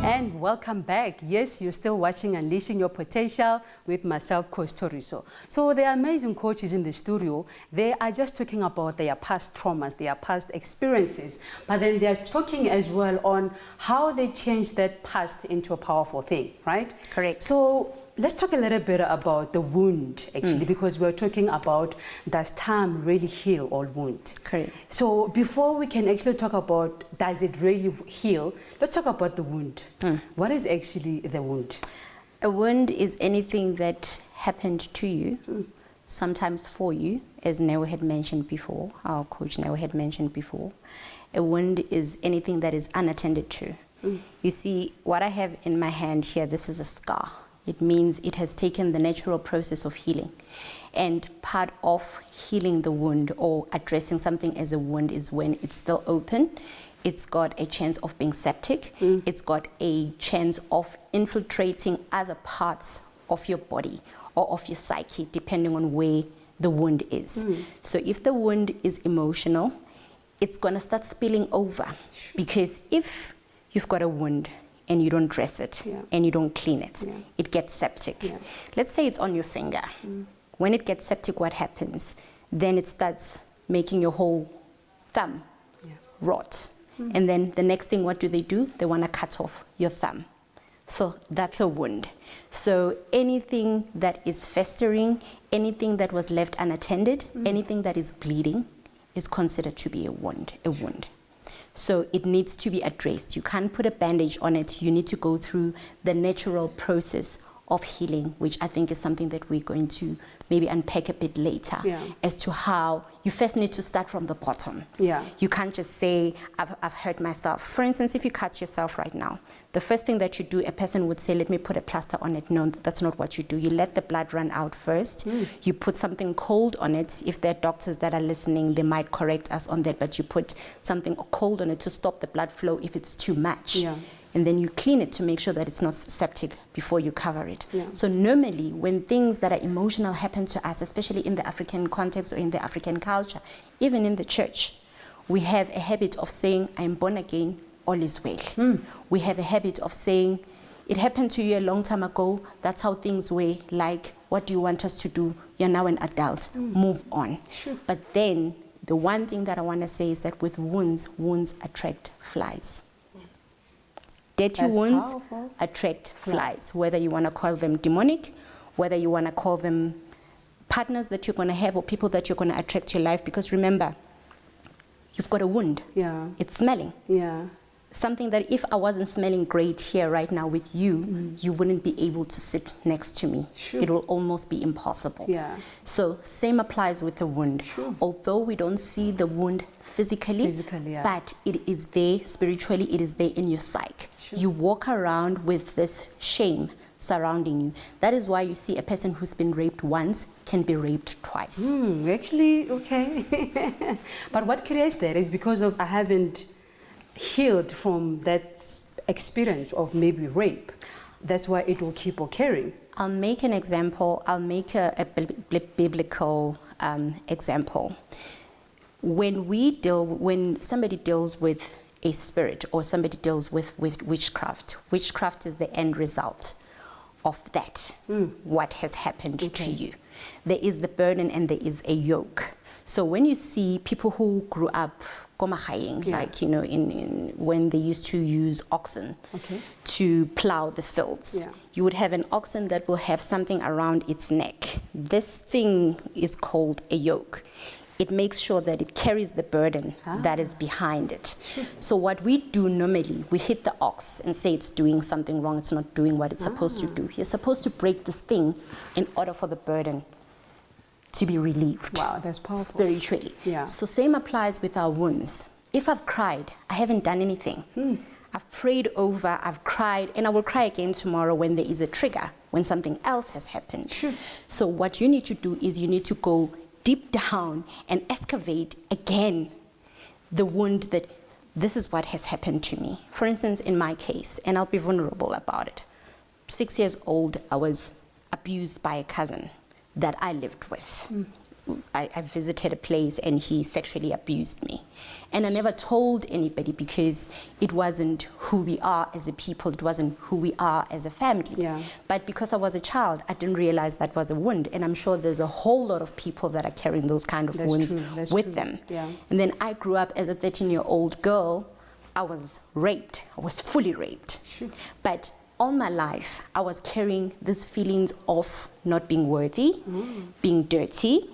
And welcome back. Yes, you're still watching Unleashing Your Potential with myself, Coach Toriso. So the amazing coaches in the studio, they are just talking about their past traumas, their past experiences, but then they're talking as well on how they changed that past into a powerful thing, right? Correct. So let's talk a little bit about the wound, actually, because we're talking about, does time really heal all wound? Correct. So before we can actually talk about, does it really heal, let's talk about the wound. What is actually the wound? A wound is anything that happened to you, sometimes for you, as Neo had mentioned before, our coach Neo had mentioned before. A wound is anything that is unattended to. You see, what I have in my hand here, this is a scar. It means it has taken the natural process of healing. And part of healing the wound or addressing something as a wound is when it's still open, it's got a chance of being septic, it's got a chance of infiltrating other parts of your body or of your psyche, depending on where the wound is. So if the wound is emotional, it's going to start spilling over. Because if you've got a wound and you don't dress it and you don't clean it, it gets septic. Let's say it's on your finger. When it gets septic, what happens? Then it starts making your whole thumb rot. And then the next thing, what do? They want to cut off your thumb. So that's a wound. So anything that is festering, anything that was left unattended, anything that is bleeding is considered to be a wound. So it needs to be addressed. You can't put a bandage on it. You need to go through the natural process of healing, which I think is something that we're going to maybe unpack a bit later as to how you first need to start from the bottom. You can't just say, I've hurt myself. For instance, if you cut yourself right now, the first thing that you do, a person would say, let me put a plaster on it. No, that's not what you do. You let the blood run out first. You put something cold on it. If there are doctors that are listening, they might correct us on that, but you put something cold on it to stop the blood flow if it's too much. And then you clean it to make sure that it's not septic before you cover it. So normally when things that are emotional happen to us, especially in the African context or in the African culture, even in the church, we have a habit of saying, I am born again, all is well. We have a habit of saying, it happened to you a long time ago, that's how things were, like, what do you want us to do? You're now an adult, move on. But then the one thing that I want to say is that with wounds, wounds attract flies. Dirty wounds attract flies, whether you want to call them demonic, whether you want to call them partners that you're going to have or people that you're going to attract to your life. Because remember, you've got a wound. It's smelling. Something that if I wasn't smelling great here right now with you, you wouldn't be able to sit next to me. It will almost be impossible. So same applies with the wound. Although we don't see the wound physically, but it is there spiritually, it is there in your psyche. You walk around with this shame surrounding you. That is why you see a person who's been raped once can be raped twice. Actually, okay. But what creates that is because of I haven't healed from that experience of maybe rape. That's why it will keep occurring. I'll make an example. I'll make a biblical example. When somebody deals with a spirit or somebody deals with witchcraft, witchcraft is the end result of that, what has happened to you. There is the burden and there is a yoke. So when you see people who grew up like, you know, in when they used to use oxen to plow the fields, you would have an oxen that will have something around its neck. This thing is called a yoke. It makes sure that it carries the burden that is behind it. So what we do normally, we hit the ox and say it's doing something wrong, it's not doing what it's supposed to do. You're supposed to break this thing in order for the burden to be relieved. Wow, that's powerful. Spiritually. So same applies with our wounds. If I've cried, I haven't done anything. I've prayed over, I've cried, and I will cry again tomorrow when there is a trigger, when something else has happened. So what you need to do is you need to go deep down and excavate again the wound that this is what has happened to me. For instance, in my case, and I'll be vulnerable about it. 6 years old, I was abused by a cousin that I lived with. I visited a place and he sexually abused me. And I never told anybody because it wasn't who we are as a people, it wasn't who we are as a family. Yeah. But because I was a child, I didn't realize that was a wound. And I'm sure there's a whole lot of people that are carrying those kind of wounds with them. Yeah. And then I grew up as a 13-year-old girl. I was raped. I was fully raped. Sure. But all my life, I was carrying these feelings of not being worthy, being dirty.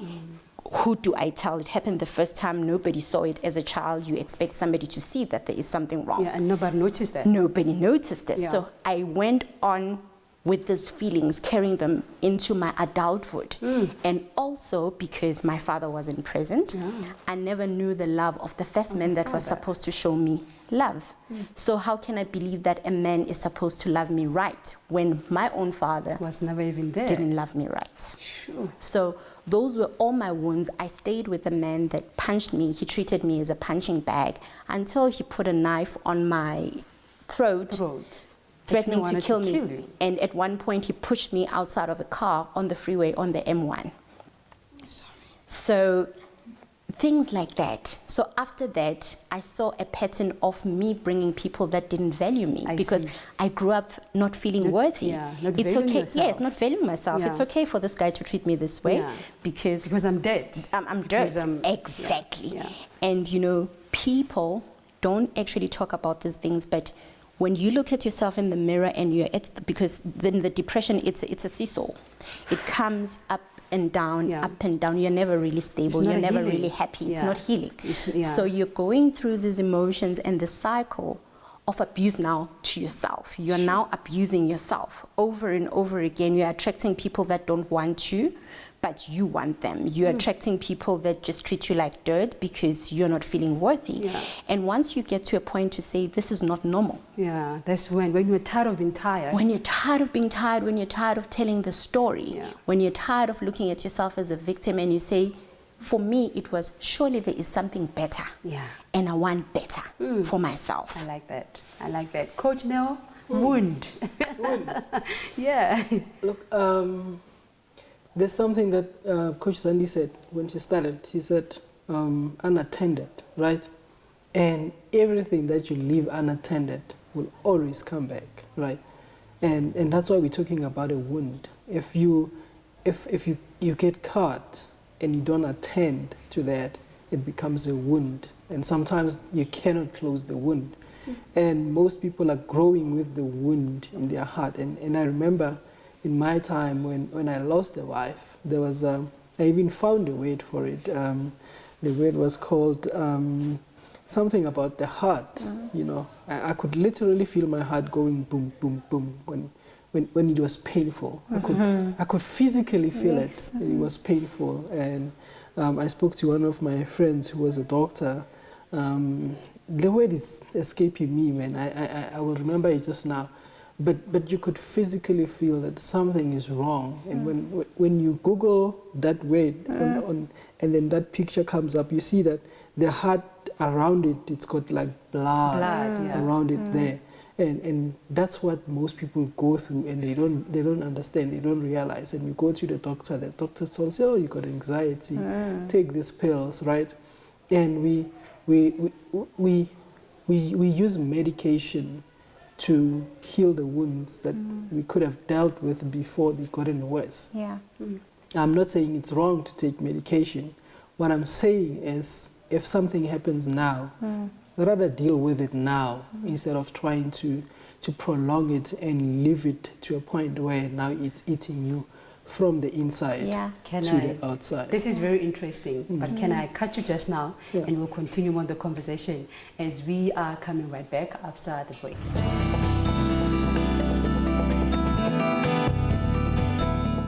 Who do I tell? It happened the first time. Nobody saw it. As a child, you expect somebody to see that there is something wrong. Yeah, and nobody noticed that. Nobody noticed it. Yeah. So I went on with these feelings, carrying them into my adulthood. And also because my father wasn't present, I never knew the love of the first man that was supposed to show me love. So how can I believe that a man is supposed to love me right when my own father Was never even there. didn't love me right? Sure. So those were all my wounds. I stayed with a man that punched me. He treated me as a punching bag until he put a knife on my throat. Threatening to kill me. And at one point, he pushed me outside of a car on the freeway on the M1. Sorry. So things like that. So after that, I saw a pattern of me bringing people that didn't value me because I grew up not feeling worthy. Not it's valuing okay. yourself. Yes, not valuing myself. Yeah. It's okay for this guy to treat me this way because I'm dead. I'm dirt. Exactly. And you know, people don't actually talk about these things, but when you look at yourself in the mirror and you're because then the depression, it's a seesaw. It comes up and down, up and down. You're never really stable. You're never really happy. It's not healing. So you're going through these emotions and the cycle of abuse now to yourself. You're now abusing yourself over and over again. You're attracting people that don't want you, but you want them. You're attracting people that just treat you like dirt because you're not feeling worthy. And once you get to a point to say, this is not normal. Yeah, that's when you're tired of being tired. When you're tired of being tired, when you're tired of telling the story, when you're tired of looking at yourself as a victim and you say, for me, it was surely there is something better. And I want better for myself. I like that. I like that. Coach Neo, wound. Yeah. Look, there's something that Coach Sandy said when she started. She said, unattended, right? And everything that you leave unattended will always come back, right? And that's why we're talking about a wound. If you get caught and you don't attend to that, it becomes a wound. And sometimes you cannot close the wound. And most people are growing with the wound in their heart. And I remember in my time when I lost a wife, there was I even found a word for it. The word was called something about the heart. You know, I could literally feel my heart going boom, boom, boom when it was painful. I could physically feel it. It was painful. And I spoke to one of my friends who was a doctor. The word is escaping me, man. I will remember it just now. But you could physically feel that something is wrong. And when you Google that word and then that picture comes up, you see that the heart around it, it's got like blood around it there. And that's what most people go through, and they don't understand, they don't realize. And we go to the doctor tells you, oh, you got anxiety, take these pills, right? And we use medication to heal the wounds that we could have dealt with before they gotten worse. I'm not saying it's wrong to take medication. What I'm saying is, if something happens now, rather deal with it now instead of trying to prolong it and leave it to a point where now it's eating you from the inside to the outside. This is very interesting, but can I cut you just now and we'll continue on the conversation as we are coming right back after the break.